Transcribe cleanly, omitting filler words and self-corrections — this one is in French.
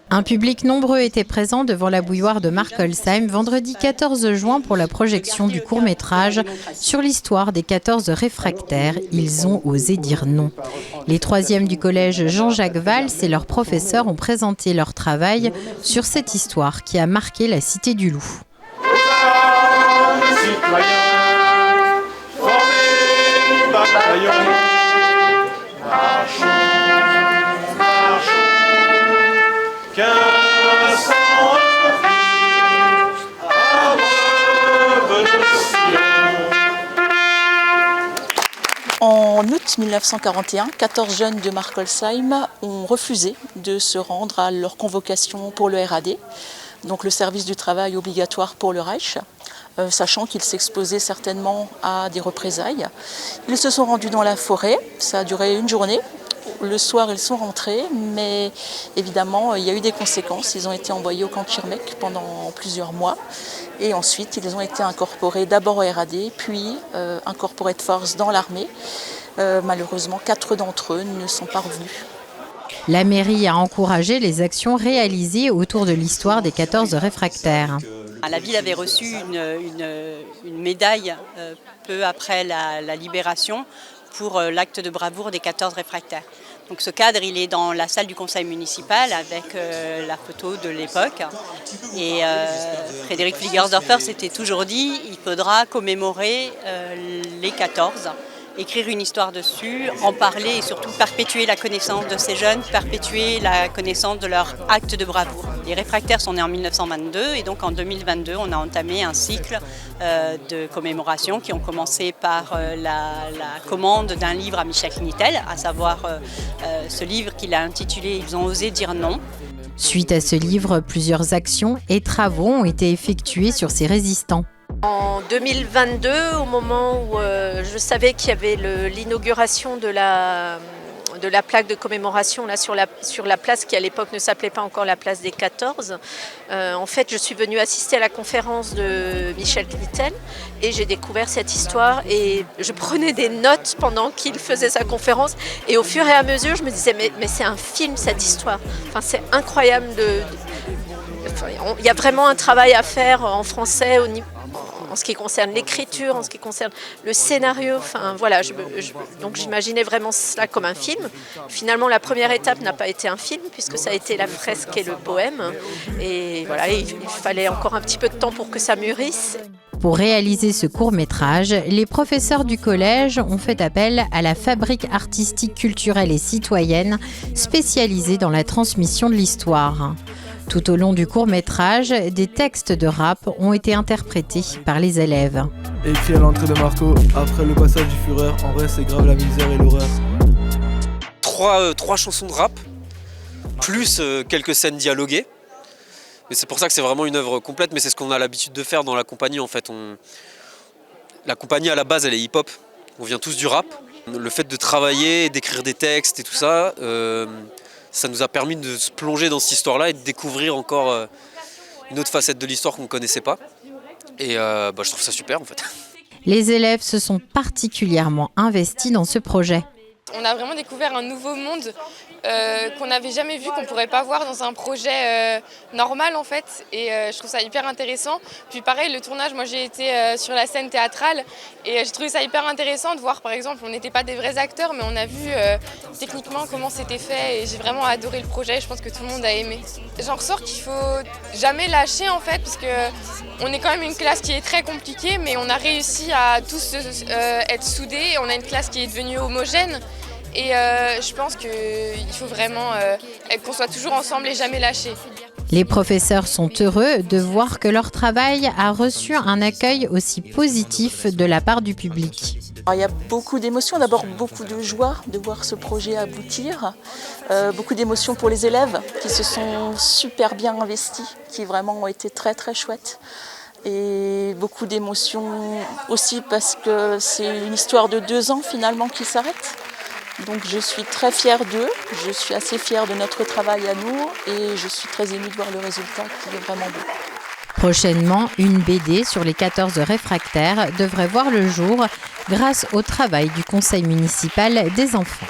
Un public nombreux était présent devant la bouilloire de Markolsheim vendredi 14 juin pour la projection du court-métrage sur l'histoire des 14 réfractaires. Ils ont osé dire non. Les troisièmes du collège Jean-Jacques Valls et leurs professeurs ont présenté leur travail sur cette histoire qui a marqué la Cité du Loup. En août 1941, 14 jeunes de Markolsheim ont refusé de se rendre à leur convocation pour le RAD, donc le service du travail obligatoire pour le Reich, sachant qu'ils s'exposaient certainement à des représailles. Ils se sont rendus dans la forêt, ça a duré une journée. Le soir, ils sont rentrés, mais évidemment, il y a eu des conséquences. Ils ont été envoyés au camp de Schirmeck pendant plusieurs mois. Et ensuite, ils ont été incorporés d'abord au RAD, puis incorporés de force dans l'armée. Malheureusement, 4 d'entre eux ne sont pas revenus. La mairie a encouragé les actions réalisées autour de l'histoire des 14 réfractaires. La ville avait reçu une médaille peu après la libération pour l'acte de bravoure des 14 réfractaires. Donc ce cadre, il est dans la salle du conseil municipal avec la photo de l'époque. Et Frédéric Fliegersdorfer s'était toujours dit il faudra commémorer les 14, écrire une histoire dessus, en parler et surtout perpétuer la connaissance de ces jeunes, perpétuer la connaissance de leur acte de bravoure. Les réfractaires sont nés en 1922 et donc en 2022, on a entamé un cycle de commémoration qui ont commencé par la commande d'un livre à Michel Knitel, à savoir ce livre qu'il a intitulé « Ils ont osé dire non ». Suite à ce livre, plusieurs actions et travaux ont été effectués sur ces résistants. En 2022, au moment où je savais qu'il y avait l'inauguration de la plaque de commémoration là, sur la place qui à l'époque ne s'appelait pas encore la place des 14, en fait je suis venue assister à la conférence de Michel Knitel et j'ai découvert cette histoire et je prenais des notes pendant qu'il faisait sa conférence et au fur et à mesure je me disais mais c'est un film cette histoire, enfin, c'est incroyable il y a vraiment un travail à faire en français en ce qui concerne l'écriture, en ce qui concerne le scénario. Enfin, voilà, donc j'imaginais vraiment cela comme un film. Finalement, la première étape n'a pas été un film, puisque ça a été la fresque et le poème. Et voilà, il fallait encore un petit peu de temps pour que ça mûrisse. Pour réaliser ce court-métrage, les professeurs du collège ont fait appel à la Fabrique artistique, culturelle et citoyenne spécialisée dans la transmission de l'histoire. Tout au long du court-métrage, des textes de rap ont été interprétés par les élèves. Écrit à l'entrée de Marco, après le passage du Führer, en vrai c'est grave la misère et l'horreur. Trois chansons de rap, plus quelques scènes dialoguées. Mais c'est pour ça que c'est vraiment une œuvre complète, mais c'est ce qu'on a l'habitude de faire dans la compagnie en fait. La compagnie à la base elle est hip-hop, on vient tous du rap. Le fait de travailler, d'écrire des textes et tout ça, ça nous a permis de se plonger dans cette histoire-là et de découvrir encore une autre facette de l'histoire qu'on ne connaissait pas. Et je trouve ça super en fait. Les élèves se sont particulièrement investis dans ce projet. On a vraiment découvert un nouveau monde qu'on n'avait jamais vu, qu'on ne pourrait pas voir dans un projet normal en fait. Et je trouve ça hyper intéressant. Puis pareil, le tournage, moi j'ai été sur la scène théâtrale et j'ai trouvé ça hyper intéressant de voir, par exemple, on n'était pas des vrais acteurs, mais on a vu techniquement comment c'était fait et j'ai vraiment adoré le projet. Je pense que tout le monde a aimé. J'en ressors qu'il faut jamais lâcher en fait, parce qu'on est quand même une classe qui est très compliquée, mais on a réussi à tous être soudés. On a une classe qui est devenue homogène. Et je pense qu'il faut vraiment qu'on soit toujours ensemble et jamais lâcher. Les professeurs sont heureux de voir que leur travail a reçu un accueil aussi positif de la part du public. Alors, il y a beaucoup d'émotions, d'abord beaucoup de joie de voir ce projet aboutir, beaucoup d'émotions pour les élèves qui se sont super bien investis, qui vraiment ont été très très chouettes. Et beaucoup d'émotions aussi parce que c'est une histoire de 2 ans finalement qui s'arrête. Donc je suis très fière d'eux, je suis assez fière de notre travail à nous et je suis très émue de voir le résultat qui est vraiment beau. Prochainement, une BD sur les 14 réfractaires devrait voir le jour grâce au travail du conseil municipal des enfants.